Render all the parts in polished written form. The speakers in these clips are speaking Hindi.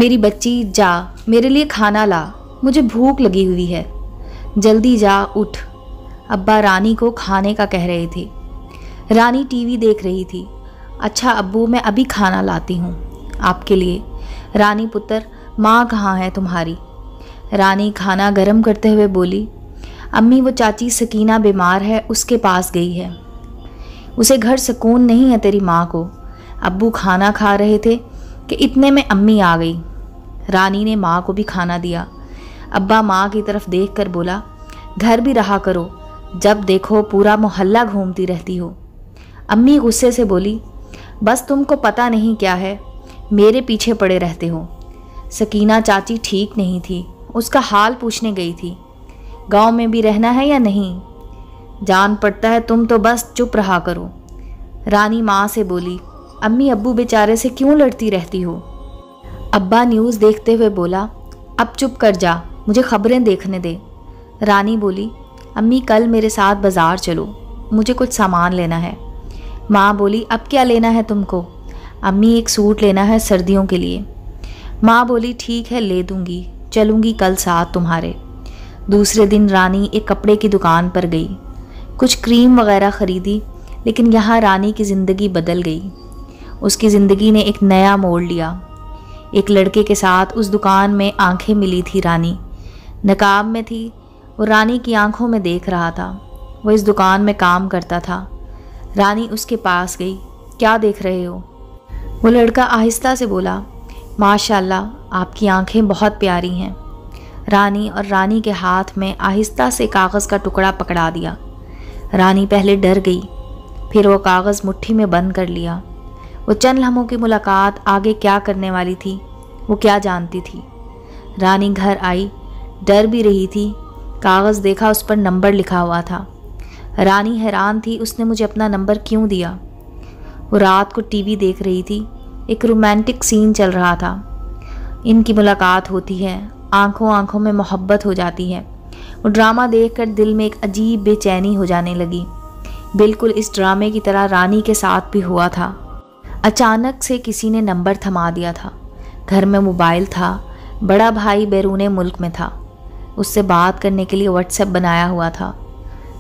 मेरी बच्ची जा, मेरे लिए खाना ला, मुझे भूख लगी हुई है, जल्दी जा उठ। अब्बा रानी को खाने का कह रहे थे। रानी टीवी देख रही थी। अच्छा अब्बू, मैं अभी खाना लाती हूँ आपके लिए। रानी पुत्र, माँ कहाँ है तुम्हारी? रानी खाना गर्म करते हुए बोली, अम्मी वो चाची सकीना बीमार है, उसके पास गई है, उसे घर सुकून नहीं है तेरी माँ को। अब्बू खाना खा रहे थे कि इतने में अम्मी आ गई। रानी ने माँ को भी खाना दिया। अब्बा माँ की तरफ देखकर बोला, घर भी रहा करो, जब देखो पूरा मोहल्ला घूमती रहती हो। अम्मी गुस्से से बोली, बस तुमको पता नहीं क्या है, मेरे पीछे पड़े रहते हो। सकीना चाची ठीक नहीं थी, उसका हाल पूछने गई थी। गांव में भी रहना है या नहीं? जान पड़ता है, तुम तो बस चुप रहा करो। रानी माँ से बोली, अम्मी अब्बू बेचारे से क्यों लड़ती रहती हो? अब्बा न्यूज़ देखते हुए बोला, अब चुप कर जा, मुझे खबरें देखने दे। रानी बोली, अम्मी कल मेरे साथ बाज़ार चलो, मुझे कुछ सामान लेना है। माँ बोली, अब क्या लेना है तुमको? अम्मी एक सूट लेना है सर्दियों के लिए। माँ बोली, ठीक है ले दूँगी, चलूँगी कल साथ तुम्हारे। दूसरे दिन रानी एक कपड़े की दुकान पर गई, कुछ क्रीम वगैरह ख़रीदी, लेकिन यहाँ रानी की ज़िंदगी बदल गई। उसकी ज़िंदगी ने एक नया मोड़ लिया। एक लड़के के साथ उस दुकान में आंखें मिली थी। रानी नकाब में थी, वो रानी की आंखों में देख रहा था। वो इस दुकान में काम करता था। रानी उसके पास गई, क्या देख रहे हो? वो लड़का आहिस्ता से बोला, माशाल्लाह आपकी आंखें बहुत प्यारी हैं। रानी और रानी के हाथ में आहिस्ता से कागज़ का टुकड़ा पकड़ा दिया। रानी पहले डर गई, फिर वो कागज़ मुट्ठी में बंद कर लिया। वो चंद लम्हों की मुलाकात आगे क्या करने वाली थी, वो क्या जानती थी। रानी घर आई, डर भी रही थी। कागज़ देखा, उस पर नंबर लिखा हुआ था। रानी हैरान थी, उसने मुझे अपना नंबर क्यों दिया? वो रात को टीवी देख रही थी, एक रोमांटिक सीन चल रहा था। इनकी मुलाकात होती है, आंखों आंखों में मोहब्बत हो जाती है। वो ड्रामा देखकर दिल में एक अजीब बेचैनी हो जाने लगी। बिल्कुल इस ड्रामे की तरह रानी के साथ भी हुआ था। अचानक से किसी ने नंबर थमा दिया था। घर में मोबाइल था, बड़ा भाई बैरूने मुल्क में था, उससे बात करने के लिए व्हाट्सएप बनाया हुआ था।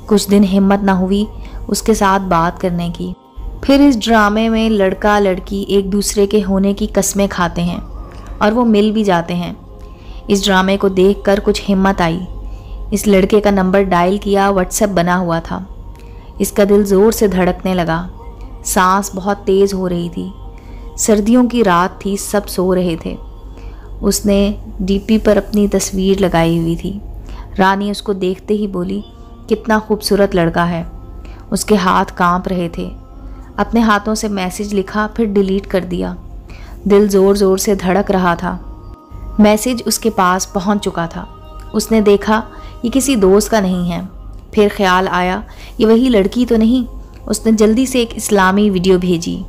कुछ दिन हिम्मत ना हुई उसके साथ बात करने की। फिर इस ड्रामे में लड़का लड़की एक दूसरे के होने की कस्में खाते हैं और वो मिल भी जाते हैं। इस ड्रामे को देखकर कुछ हिम्मत आई। इस लड़के का नंबर डायल किया, व्हाट्सएप बना हुआ था। इसका दिल ज़ोर से धड़कने लगा, सांस बहुत तेज़ हो रही थी। सर्दियों की रात थी, सब सो रहे थे। उसने डीपी पर अपनी तस्वीर लगाई हुई थी। रानी उसको देखते ही बोली, कितना खूबसूरत लड़का है। उसके हाथ कांप रहे थे। अपने हाथों से मैसेज लिखा, फिर डिलीट कर दिया। दिल ज़ोर ज़ोर से धड़क रहा था। मैसेज उसके पास पहुंच चुका था। उसने देखा ये किसी दोस्त का नहीं है। फिर ख्याल आया, ये वही लड़की तो नहीं। उसने जल्दी से एक इस्लामी वीडियो भेजी।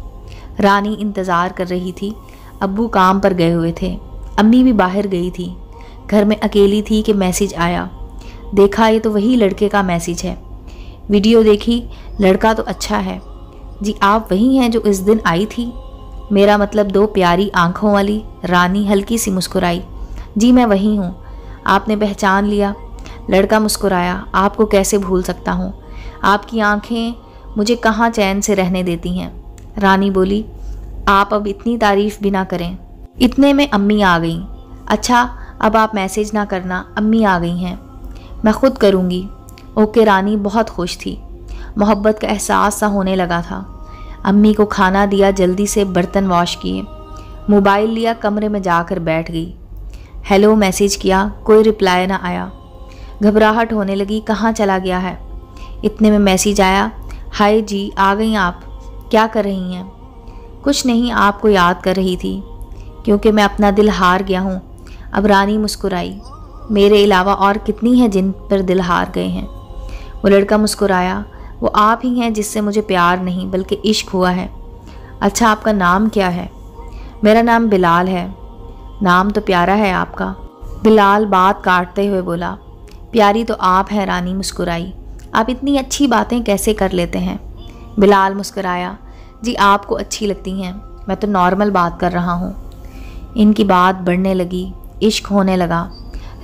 रानी इंतज़ार कर रही थी। अब्बू काम पर गए हुए थे, अम्मी भी बाहर गई थी। घर में अकेली थी कि मैसेज आया। देखा, ये तो वही लड़के का मैसेज है। वीडियो देखी, लड़का तो अच्छा है। जी आप वही हैं जो इस दिन आई थी? मेरा मतलब 2 प्यारी आंखों वाली। रानी हल्की सी मुस्कुराई। जी मैं वही हूँ, आपने पहचान लिया? लड़का मुस्कुराया, आपको कैसे भूल सकता हूँ, आपकी आंखें मुझे कहाँ चैन से रहने देती हैं। रानी बोली, आप अब इतनी तारीफ़ भी ना करें। इतने में अम्मी आ गईं। अच्छा अब आप मैसेज ना करना, अम्मी आ गई हैं, मैं ख़ुद करूँगी। ओके। रानी बहुत खुश थी। मोहब्बत का एहसास सा होने लगा था। अम्मी को खाना दिया, जल्दी से बर्तन वॉश किए, मोबाइल लिया, कमरे में जाकर बैठ गई। हेलो मैसेज किया, कोई रिप्लाई ना आया। घबराहट होने लगी, कहाँ चला गया है। इतने में मैसेज आया, हाय जी आ गई आप, क्या कर रही हैं? कुछ नहीं, आपको याद कर रही थी, क्योंकि मैं अपना दिल हार गया हूँ। अब रानी मुस्कुराई, मेरे अलावा और कितनी हैं जिन पर दिल हार गए हैं। वो लड़का मुस्कुराया, वो आप ही हैं जिससे मुझे प्यार नहीं बल्कि इश्क हुआ है। अच्छा आपका नाम क्या है? मेरा नाम बिलाल है। नाम तो प्यारा है आपका। बिलाल बात काटते हुए बोला, प्यारी तो आप हैं। रानी मुस्कुराई, आप इतनी अच्छी बातें कैसे कर लेते हैं? बिलाल मुस्कुराया, जी आपको अच्छी लगती हैं, मैं तो नॉर्मल बात कर रहा हूँ। इनकी बात बढ़ने लगी, इश्क होने लगा।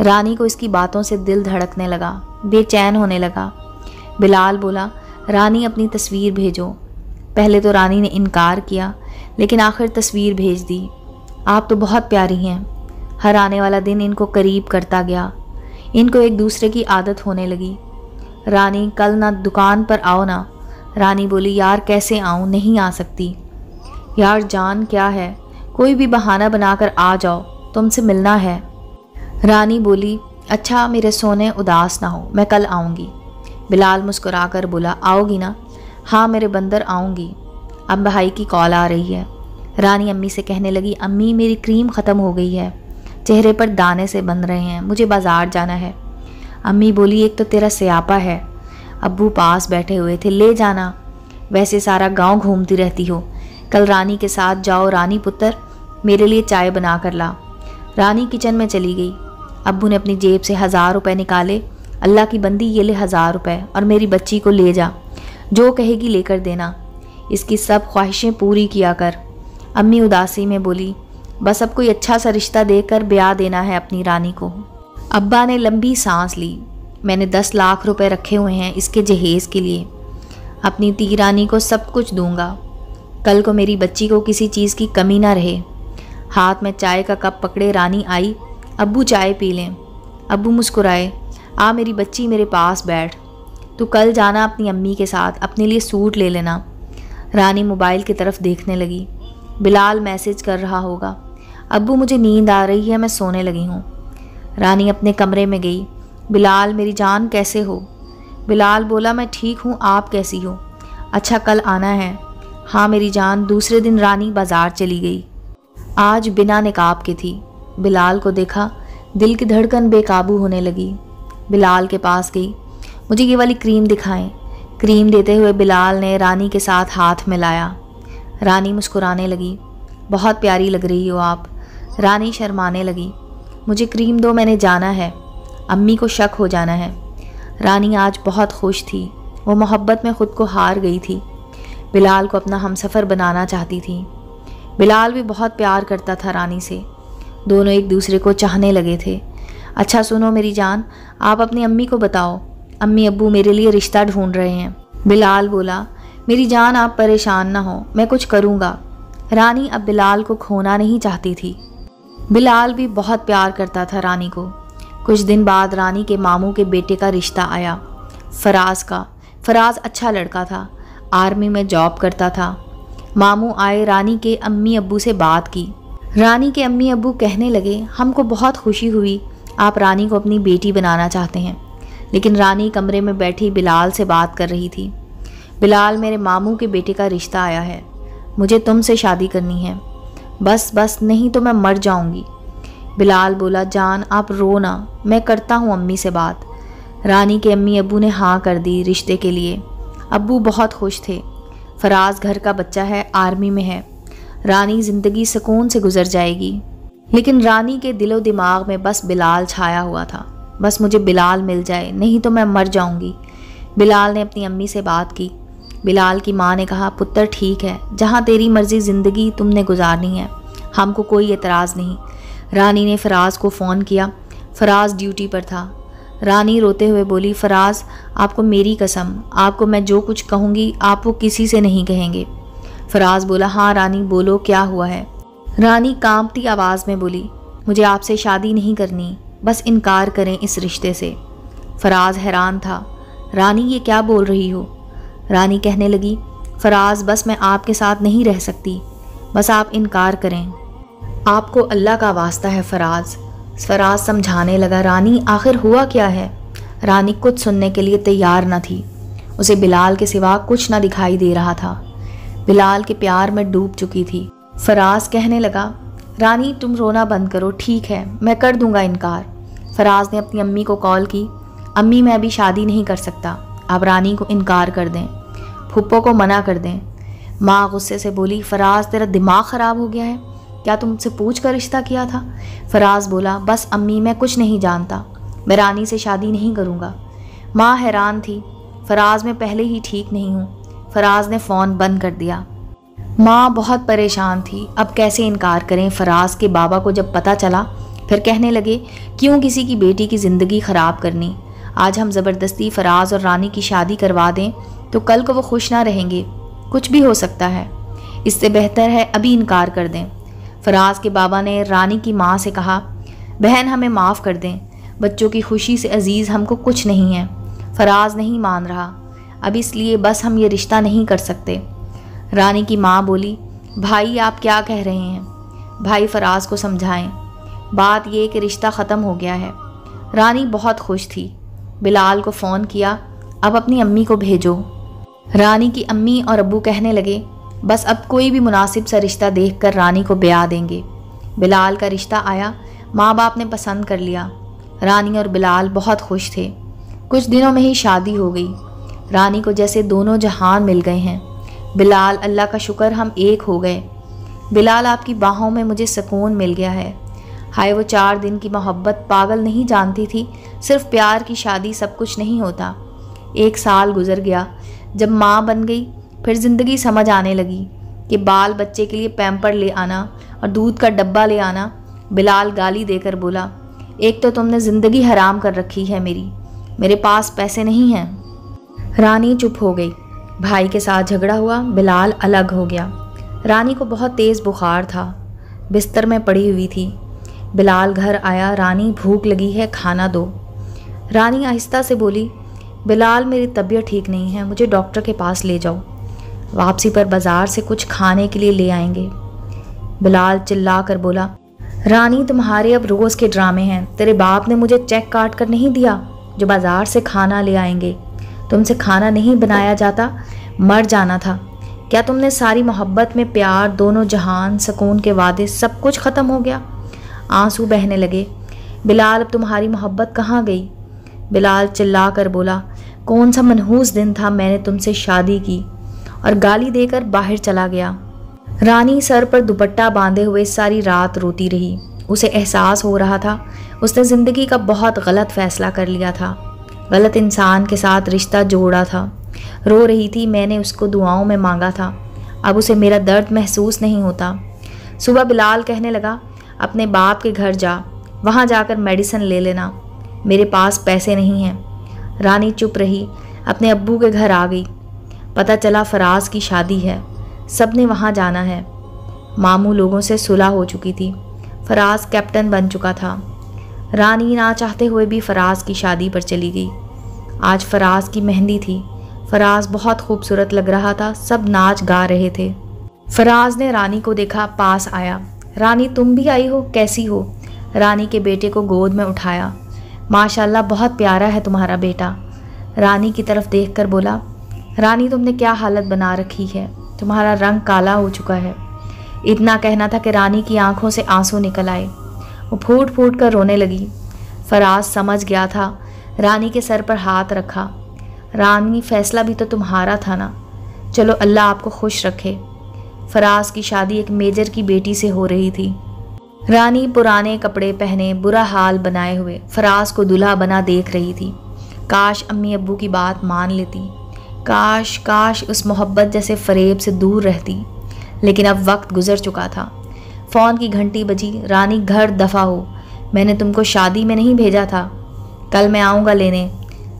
रानी को इसकी बातों से दिल धड़कने लगा, बेचैन होने लगा। बिलाल बोला, रानी अपनी तस्वीर भेजो। पहले तो रानी ने इनकार किया, लेकिन आखिर तस्वीर भेज दी। आप तो बहुत प्यारी हैं। हर आने वाला दिन इनको करीब करता गया। इनको एक दूसरे की आदत होने लगी। रानी, कल ना दुकान पर आओ ना। रानी बोली, यार कैसे आऊँ, नहीं आ सकती। यार जान क्या है, कोई भी बहाना बनाकर आ जाओ, तुमसे मिलना है। रानी बोली, अच्छा मेरे सोने, उदास ना हो, मैं कल आऊँगी। बिलाल मुस्कुराकर बोला, आओगी ना? हाँ मेरे बंदर, आऊँगी। अब भाई की कॉल आ रही है। रानी अम्मी से कहने लगी, अम्मी मेरी क्रीम ख़त्म हो गई है, चेहरे पर दाने से बन रहे हैं, मुझे बाज़ार जाना है। अम्मी बोली, एक तो तेरा स्यापा है। अब्बू पास बैठे हुए थे, ले जाना, वैसे सारा गांव घूमती रहती हो। कल रानी के साथ जाओ। रानी पुत्र, मेरे लिए चाय बना कर ला। रानी किचन में चली गई। अब्बू ने अपनी जेब से 1000 रुपये निकाले। अल्लाह की बंदी, ये ले 1000 रुपये और मेरी बच्ची को ले जा, जो कहेगी लेकर देना, इसकी सब ख्वाहिशें पूरी किया कर। अम्मी उदासी में बोली, बस अब कोई अच्छा सा रिश्ता देकर ब्याह देना है अपनी रानी को। अब्बा ने लंबी सांस ली। मैंने 10 लाख रुपए रखे हुए हैं इसके जहेज़ के लिए। अपनी ती रानी को सब कुछ दूंगा। कल को मेरी बच्ची को किसी चीज़ की कमी ना रहे। हाथ में चाय का कप पकड़े रानी आई। अब्बू चाय पी लें। अब्बू मुस्कुराए, आ मेरी बच्ची मेरे पास बैठ। तू कल जाना अपनी अम्मी के साथ, अपने लिए सूट ले लेना। रानी मोबाइल की तरफ देखने लगी। बिलाल मैसेज कर रहा होगा। अब्बू मुझे नींद आ रही है, मैं सोने लगी हूँ। रानी अपने कमरे में गई। बिलाल, मेरी जान कैसे हो? बिलाल बोला, मैं ठीक हूँ, आप कैसी हो? अच्छा कल आना है। हाँ मेरी जान। दूसरे दिन रानी बाज़ार चली गई। आज बिना निकाब के थी। बिलाल को देखा, दिल की धड़कन बेकाबू होने लगी। बिलाल के पास गई, मुझे ये वाली क्रीम दिखाएं। क्रीम देते हुए बिलाल ने रानी के साथ हाथ मिलाया। रानी मुस्कुराने लगी, बहुत प्यारी लग रही हो आप। रानी शर्माने लगी, मुझे क्रीम दो, मैंने जाना है, अम्मी को शक हो जाना है। रानी आज बहुत खुश थी। वो मोहब्बत में ख़ुद को हार गई थी। बिलाल को अपना हमसफ़र बनाना चाहती थी। बिलाल भी बहुत प्यार करता था रानी से। दोनों एक दूसरे को चाहने लगे थे। अच्छा सुनो मेरी जान, आप अपनी अम्मी को बताओ, अम्मी अब्बू मेरे लिए रिश्ता ढूंढ रहे हैं। बिलाल बोला, मेरी जान आप परेशान ना हो, मैं कुछ करूँगा। रानी अब बिलाल को खोना नहीं चाहती थी। बिलाल भी बहुत प्यार करता था रानी को। कुछ दिन बाद रानी के मामू के बेटे का रिश्ता आया, फराज का। फराज अच्छा लड़का था, आर्मी में जॉब करता था। मामू आए, रानी के अम्मी अब्बू से बात की। रानी के अम्मी अब्बू कहने लगे, हमको बहुत खुशी हुई, आप रानी को अपनी बेटी बनाना चाहते हैं। लेकिन रानी कमरे में बैठी बिलाल से बात कर रही थी। बिलाल, मेरे मामू के बेटे का रिश्ता आया है, मुझे तुमसे शादी करनी है। बस बस, नहीं तो मैं मर जाऊंगी। बिलाल बोला, जान आप रो ना, मैं करता हूँ अम्मी से बात। रानी के अम्मी अब्बू ने हाँ कर दी रिश्ते के लिए। अब्बू बहुत खुश थे। फराज घर का बच्चा है, आर्मी में है। रानी ज़िंदगी सुकून से गुजर जाएगी। लेकिन रानी के दिलो दिमाग में बस बिलाल छाया हुआ था। बस मुझे बिलाल मिल जाए, नहीं तो मैं मर जाऊंगी। बिलाल ने अपनी अम्मी से बात की। बिलाल की माँ ने कहा, पुत्र ठीक है, जहाँ तेरी मर्ज़ी ज़िंदगी तुमने गुजारनी है, हमको कोई एतराज़ नहीं। रानी ने फराज को फ़ोन किया। फराज ड्यूटी पर था। रानी रोते हुए बोली, फराज आपको मेरी कसम, आपको मैं जो कुछ कहूँगी आप वो किसी से नहीं कहेंगे। फराज बोला, हाँ रानी बोलो, क्या हुआ है? रानी कांपती आवाज़ में बोली, मुझे आपसे शादी नहीं करनी, बस इनकार करें इस रिश्ते से। फराज हैरान था, रानी ये क्या बोल रही हो? रानी कहने लगी, फराज बस मैं आपके साथ नहीं रह सकती, बस आप इनकार करें, आपको अल्लाह का वास्ता है फराज। फराज समझाने लगा, रानी आखिर हुआ क्या है? रानी कुछ सुनने के लिए तैयार न थी। उसे बिलाल के सिवा कुछ न दिखाई दे रहा था। बिलाल के प्यार में डूब चुकी थी। फराज कहने लगा, रानी तुम रोना बंद करो, ठीक है मैं कर दूंगा इनकार। फराज ने अपनी अम्मी को कॉल की, अम्मी मैं अभी शादी नहीं कर सकता, आप रानी को इनकार कर दें, फुप्पो को मना कर दें। माँ गुस्से से बोली, फराज तेरा दिमाग ख़राब हो गया है, क्या तुमसे पूछ कर रिश्ता किया था? फराज बोला, बस अम्मी मैं कुछ नहीं जानता, मैं रानी से शादी नहीं करूँगा। माँ हैरान थी, फराज मैं पहले ही ठीक नहीं हूँ। फराज ने फ़ोन बंद कर दिया। माँ बहुत परेशान थी, अब कैसे इनकार करें। फराज के बाबा को जब पता चला फिर कहने लगे, क्यों किसी की बेटी की ज़िंदगी ख़राब करनी। आज हम ज़बरदस्ती फराज और रानी की शादी करवा दें तो कल को वो खुश ना रहेंगे, कुछ भी हो सकता है। इससे बेहतर है अभी इनकार कर दें। फराज के बाबा ने रानी की माँ से कहा, बहन हमें माफ़ कर दें, बच्चों की खुशी से अजीज़ हमको कुछ नहीं है। फराज नहीं मान रहा, अब इसलिए बस हम ये रिश्ता नहीं कर सकते। रानी की माँ बोली, भाई आप क्या कह रहे हैं, भाई फराज को समझाएं, बात ये कि रिश्ता ख़त्म हो गया है। रानी बहुत खुश थी। बिलाल को फ़ोन किया, अब अपनी अम्मी को भेजो। रानी की अम्मी और अब्बू कहने लगे, बस अब कोई भी मुनासिब सा रिश्ता देखकर रानी को ब्याह देंगे। बिलाल का रिश्ता आया, माँ बाप ने पसंद कर लिया। रानी और बिलाल बहुत खुश थे। कुछ दिनों में ही शादी हो गई। रानी को जैसे दोनों जहान मिल गए हैं। बिलाल, अल्लाह का शुक्र हम एक हो गए। बिलाल, आपकी बाहों में मुझे सुकून मिल गया है। हाय वो 4 दिन की मोहब्बत, पागल नहीं जानती थी, सिर्फ प्यार की शादी सब कुछ नहीं होता। 1 साल गुजर गया। जब माँ बन गई फिर ज़िंदगी समझ आने लगी कि बाल बच्चे के लिए पैम्पर ले आना और दूध का डब्बा ले आना। बिलाल गाली देकर बोला, एक तो तुमने ज़िंदगी हराम कर रखी है मेरे पास पैसे नहीं हैं। रानी चुप हो गई। भाई के साथ झगड़ा हुआ, बिलाल अलग हो गया। रानी को बहुत तेज़ बुखार था, बिस्तर में पड़ी हुई थी। बिलाल घर आया, रानी भूख लगी है, खाना दो। रानी आहिस्ता से बोली, बिलाल मेरी तबीयत ठीक नहीं है, मुझे डॉक्टर के पास ले जाओ, वापसी पर बाज़ार से कुछ खाने के लिए ले आएंगे। बिलाल चिल्ला कर बोला, रानी तुम्हारे अब रोज़ के ड्रामे हैं। तेरे बाप ने मुझे चेक काट कर नहीं दिया जो बाज़ार से खाना ले आएंगे। तुमसे खाना नहीं बनाया जाता, मर जाना था। क्या तुमने सारी मोहब्बत में प्यार, दोनों जहान, सुकून के वादे, सब कुछ ख़त्म हो गया। आंसू बहने लगे। बिलाल, अब तुम्हारी मोहब्बत कहाँ गई। बिलाल चिल्ला कर बोला, कौन सा मनहूस दिन था, मैंने तुमसे शादी की, और गाली देकर बाहर चला गया। रानी सर पर दुपट्टा बांधे हुए सारी रात रोती रही। उसे एहसास हो रहा था उसने ज़िंदगी का बहुत गलत फ़ैसला कर लिया था, गलत इंसान के साथ रिश्ता जोड़ा था। रो रही थी, मैंने उसको दुआओं में मांगा था, अब उसे मेरा दर्द महसूस नहीं होता। सुबह बिलाल कहने लगा, अपने बाप के घर जा, वहाँ जाकर मेडिसिन ले लेना, मेरे पास पैसे नहीं हैं। रानी चुप रही, अपने अब्बू के घर आ गई। पता चला फराज की शादी है, सब ने वहाँ जाना है। मामू लोगों से सुलह हो चुकी थी, फराज कैप्टन बन चुका था। रानी ना चाहते हुए भी फराज की शादी पर चली गई। आज फराज की मेहंदी थी। फराज बहुत खूबसूरत लग रहा था, सब नाच गा रहे थे। फराज ने रानी को देखा, पास आया। रानी तुम भी आई हो, कैसी हो। रानी के बेटे को गोद में उठाया। माशाल्लाह बहुत प्यारा है तुम्हारा बेटा। रानी की तरफ देखकर बोला, रानी तुमने क्या हालत बना रखी है, तुम्हारा रंग काला हो चुका है। इतना कहना था कि रानी की आंखों से आंसू निकल आए। वो फूट फूट कर रोने लगी। फराज समझ गया था, रानी के सर पर हाथ रखा। रानी फैसला भी तो तुम्हारा था ना, चलो अल्लाह आपको खुश रखे। फराज की शादी एक मेजर की बेटी से हो रही थी। रानी पुराने कपड़े पहने, बुरा हाल बनाए हुए फराज को दूल्हा बना देख रही थी। काश अम्मी अब्बू की बात मान लेती, काश उस मोहब्बत जैसे फरेब से दूर रहती। लेकिन अब वक्त गुजर चुका था। फ़ोन की घंटी बजी। रानी, घर दफ़ा हो, मैंने तुमको शादी में नहीं भेजा था, कल मैं आऊँगा लेने।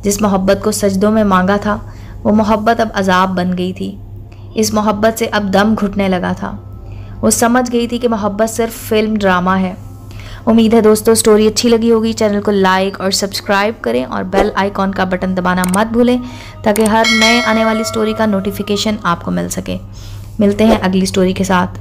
जिस मोहब्बत को सजदों में मांगा था वो मोहब्बत अब अजाब बन गई थी। इस मोहब्बत से अब दम घुटने लगा था। वो समझ गई थी कि मोहब्बत सिर्फ फिल्म ड्रामा है। उम्मीद है दोस्तों स्टोरी अच्छी लगी होगी। चैनल को लाइक और सब्सक्राइब करें और बेल आइकॉन का बटन दबाना मत भूलें ताकि हर नए आने वाली स्टोरी का नोटिफिकेशन आपको मिल सके। मिलते हैं अगली स्टोरी के साथ।